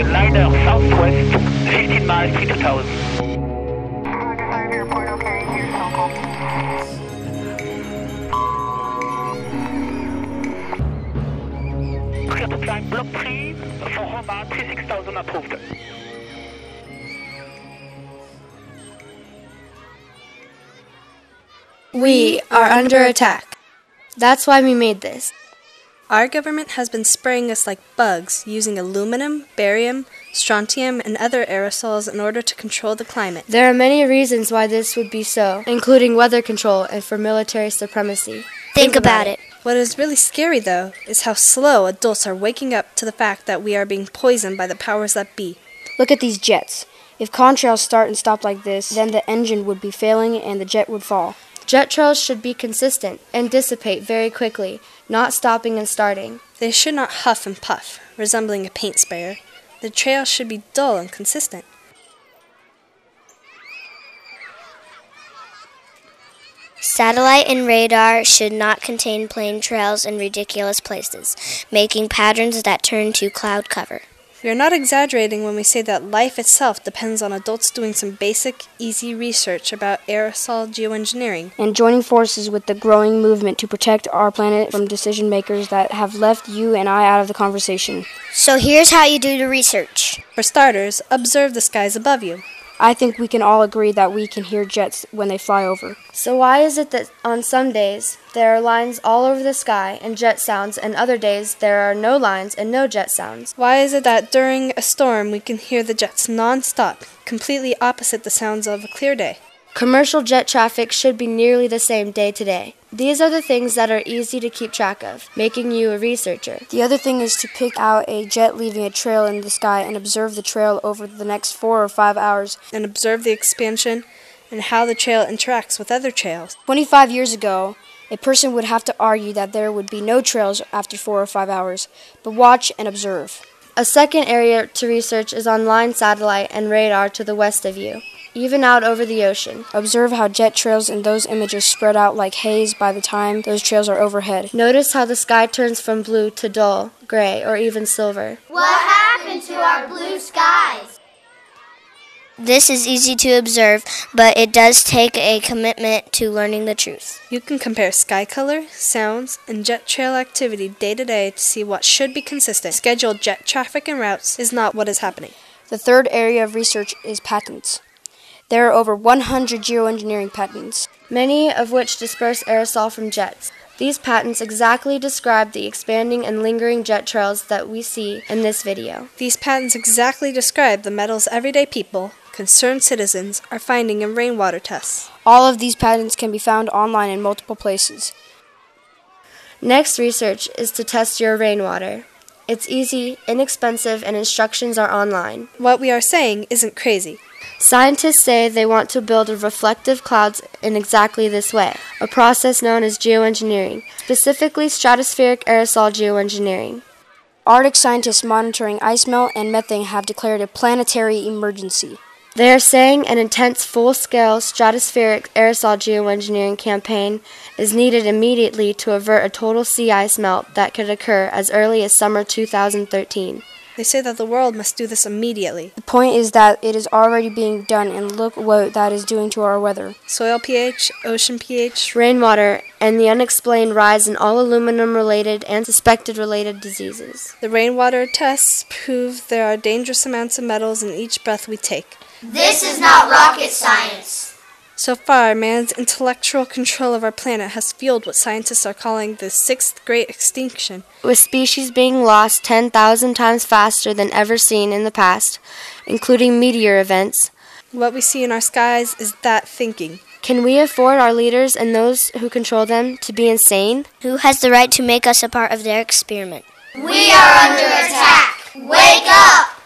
liner southwest, 15 miles, 32,000. Airport, okay, here's Hong Clear to climb block 3 for Roma, 36,000 approved. We are under attack. That's why we made this. Our government has been spraying us like bugs, using aluminum, barium, strontium, and other aerosols in order to control the climate. There are many reasons why this would be so, including weather control and for military supremacy. Think about it. What is really scary, though, is how slow adults are waking up to the fact that we are being poisoned by the powers that be. Look at these jets. If contrails start and stop like this, then the engine would be failing and the jet would fall. Jet trails should be consistent and dissipate very quickly, not stopping and starting. They should not huff and puff, resembling a paint sprayer. The trail should be dull and consistent. Satellite and radar should not contain plane trails in ridiculous places, making patterns that turn to cloud cover. We are not exaggerating when we say that life itself depends on adults doing some basic, easy research about aerosol geoengineering. And joining forces with the growing movement to protect our planet from decision makers that have left you and I out of the conversation. So here's how you do the research. For starters, observe the skies above you. I think we can all agree that we can hear jets when they fly over. So why is it that on some days there are lines all over the sky and jet sounds, and other days there are no lines and no jet sounds? Why is it that during a storm we can hear the jets non-stop, completely opposite the sounds of a clear day? Commercial jet traffic should be nearly the same day to day. These are the things that are easy to keep track of, making you a researcher. The other thing is to pick out a jet leaving a trail in the sky and observe the trail over the next 4 or 5 hours. And observe the expansion and how the trail interacts with other trails. 25 years ago, a person would have to argue that there would be no trails after 4 or 5 hours, but watch and observe. A second area to research is on line satellite and radar to the west of you, even out over the ocean. Observe how jet trails in those images spread out like haze by the time those trails are overhead. Notice how the sky turns from blue to dull, gray, or even silver. What happened to our blue skies? This is easy to observe, but it does take a commitment to learning the truth. You can compare sky color, sounds, and jet trail activity day to day to see what should be consistent. Scheduled jet traffic and routes is not what is happening. The third area of research is patents. There are over 100 geoengineering patents, many of which disperse aerosol from jets. These patents exactly describe the expanding and lingering jet trails that we see in this video. These patents exactly describe the metals everyday people, concerned citizens, are finding in rainwater tests. All of these patents can be found online in multiple places. Next research is to test your rainwater. It's easy, inexpensive, and instructions are online. What we are saying isn't crazy. Scientists say they want to build reflective clouds in exactly this way, a process known as geoengineering, specifically stratospheric aerosol geoengineering. Arctic scientists monitoring ice melt and methane have declared a planetary emergency. They are saying an intense full-scale stratospheric aerosol geoengineering campaign is needed immediately to avert a total sea ice melt that could occur as early as summer 2013. They say that the world must do this immediately. The point is that it is already being done, and look what that is doing to our weather. Soil pH, ocean pH, rainwater, and the unexplained rise in all aluminum-related and suspected-related diseases. The rainwater tests prove there are dangerous amounts of metals in each breath we take. This is not rocket science. So far, man's intellectual control of our planet has fueled what scientists are calling the sixth great extinction. With species being lost 10,000 times faster than ever seen in the past, including meteor events. What we see in our skies is that thinking. Can we afford our leaders and those who control them to be insane? Who has the right to make us a part of their experiment? We are under attack. Wake up!